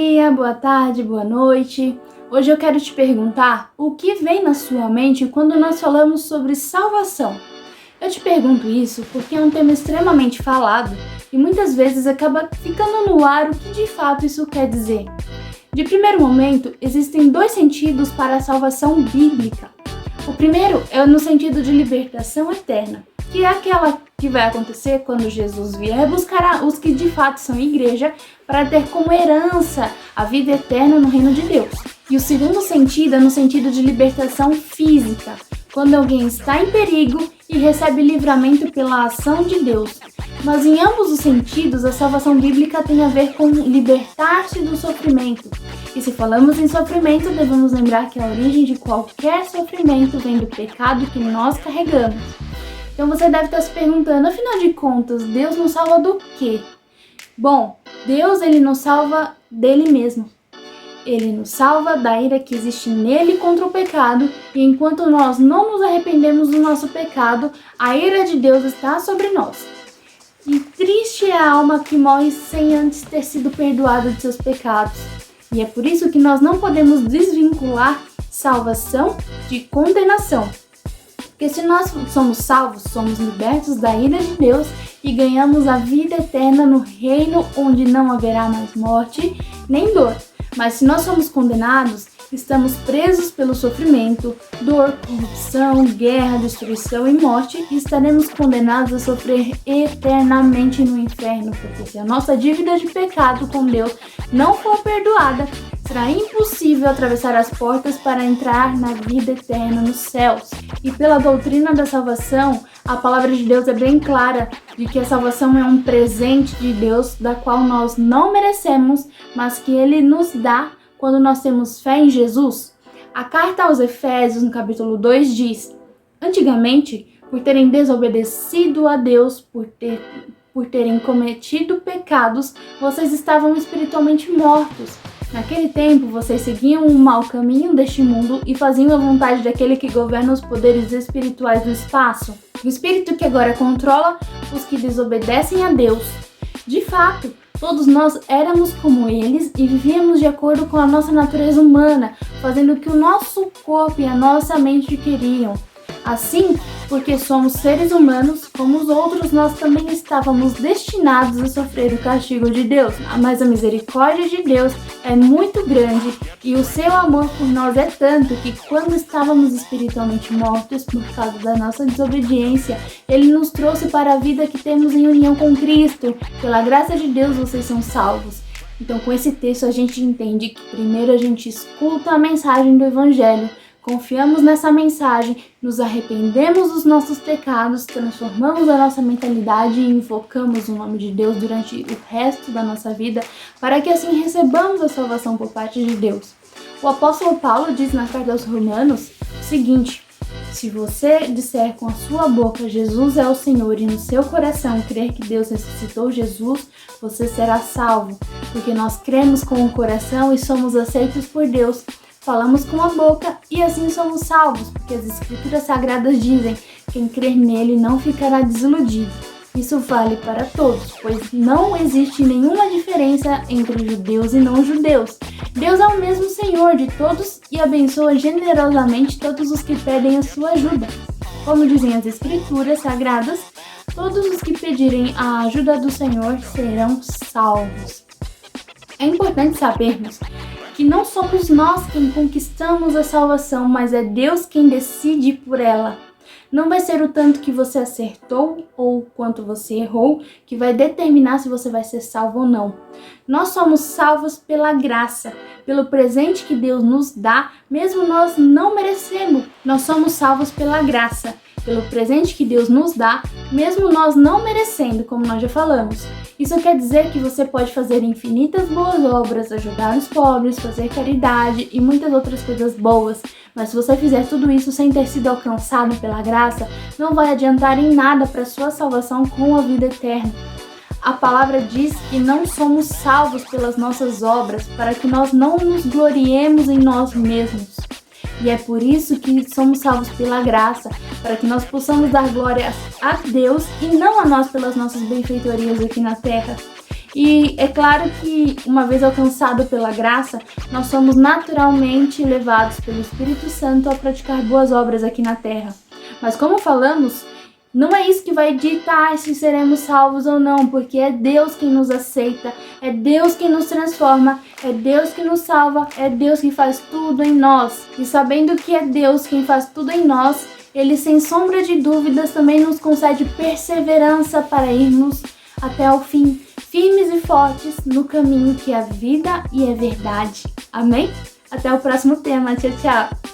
dia, boa tarde, boa noite. Hoje eu quero te perguntar o que vem na sua mente quando nós falamos sobre salvação. Eu te pergunto isso porque é um tema extremamente falado e muitas vezes acaba ficando no ar o que de fato isso quer dizer. De primeiro momento, existem dois sentidos para a salvação bíblica. O primeiro é no sentido de libertação eterna, que é aquela que vai acontecer quando Jesus vier buscar os que de fato são igreja para ter como herança a vida eterna no reino de Deus. E o segundo sentido é no sentido de libertação física, quando alguém está em perigo e recebe livramento pela ação de Deus. Mas em ambos os sentidos, a salvação bíblica tem a ver com libertar-se do sofrimento. E se falamos em sofrimento, devemos lembrar que a origem de qualquer sofrimento vem do pecado que nós carregamos. Então você deve estar se perguntando, afinal de contas, Deus nos salva do quê? Bom, Deus ele nos salva dele mesmo. Ele nos salva da ira que existe nele contra o pecado, e enquanto nós não nos arrependemos do nosso pecado, a ira de Deus está sobre nós. E triste é a alma que morre sem antes ter sido perdoada de seus pecados. E é por isso que nós não podemos desvincular salvação de condenação. Porque se nós somos salvos, somos libertos da ira de Deus e ganhamos a vida eterna no reino onde não haverá mais morte nem dor. Mas se nós somos condenados, estamos presos pelo sofrimento, dor, corrupção, guerra, destruição e morte e estaremos condenados a sofrer eternamente no inferno, porque se a nossa dívida de pecado com Deus não for perdoada, será impossível atravessar as portas para entrar na vida eterna nos céus. E pela doutrina da salvação, a palavra de Deus é bem clara de que a salvação é um presente de Deus, da qual nós não merecemos, mas que Ele nos dá quando nós temos fé em Jesus. A carta aos Efésios, no capítulo 2, diz: antigamente, por terem desobedecido a Deus, por terem cometido pecados, vocês estavam espiritualmente mortos. Naquele tempo, vocês seguiam o mau caminho deste mundo e faziam a vontade daquele que governa os poderes espirituais do espaço. O espírito que agora controla os que desobedecem a Deus. De fato, todos nós éramos como eles e vivíamos de acordo com a nossa natureza humana, fazendo o que o nosso corpo e a nossa mente queriam. Assim, porque somos seres humanos, como os outros, nós também estávamos destinados a sofrer o castigo de Deus. Mas a misericórdia de Deus é muito grande e o seu amor por nós é tanto que quando estávamos espiritualmente mortos por causa da nossa desobediência, Ele nos trouxe para a vida que temos em união com Cristo. Pela graça de Deus vocês são salvos. Então com esse texto a gente entende que primeiro a gente escuta a mensagem do Evangelho, confiamos nessa mensagem, nos arrependemos dos nossos pecados, transformamos a nossa mentalidade e invocamos o nome de Deus durante o resto da nossa vida, para que assim recebamos a salvação por parte de Deus. O apóstolo Paulo diz na carta aos Romanos o seguinte: se você disser com a sua boca Jesus é o Senhor e no seu coração crer que Deus ressuscitou Jesus, você será salvo, porque nós cremos com o coração e somos aceitos por Deus. Falamos com a boca e assim somos salvos, porque as Escrituras Sagradas dizem: quem crer nele não ficará desiludido. Isso vale para todos, pois não existe nenhuma diferença entre judeus e não judeus. Deus é o mesmo Senhor de todos e abençoa generosamente todos os que pedem a sua ajuda. Como dizem as Escrituras Sagradas, todos os que pedirem a ajuda do Senhor serão salvos. É importante sabermos que não somos nós quem conquistamos a salvação, mas é Deus quem decide por ela. Não vai ser o tanto que você acertou ou o quanto você errou que vai determinar se você vai ser salvo ou não. Nós somos salvos pela graça, pelo presente que Deus nos dá, mesmo nós não merecemos. Nós somos salvos pela graça, pelo presente que Deus nos dá, mesmo nós não merecendo, como nós já falamos. Isso quer dizer que você pode fazer infinitas boas obras, ajudar os pobres, fazer caridade e muitas outras coisas boas. Mas se você fizer tudo isso sem ter sido alcançado pela graça, não vai adiantar em nada para sua salvação com a vida eterna. A palavra diz que não somos salvos pelas nossas obras, para que nós não nos gloriemos em nós mesmos. E é por isso que somos salvos pela graça, para que nós possamos dar glória a Deus e não a nós pelas nossas benfeitorias aqui na terra. E é claro que, uma vez alcançado pela graça, nós somos naturalmente levados pelo Espírito Santo a praticar boas obras aqui na terra. Mas como falamos, não é isso que vai ditar se seremos salvos ou não, porque é Deus quem nos aceita, é Deus quem nos transforma, é Deus que nos salva, é Deus que faz tudo em nós. E sabendo que é Deus quem faz tudo em nós, Ele sem sombra de dúvidas também nos concede perseverança para irmos até o fim, firmes e fortes no caminho que é a vida e é verdade. Amém? Até o próximo tema. Tchau, tchau!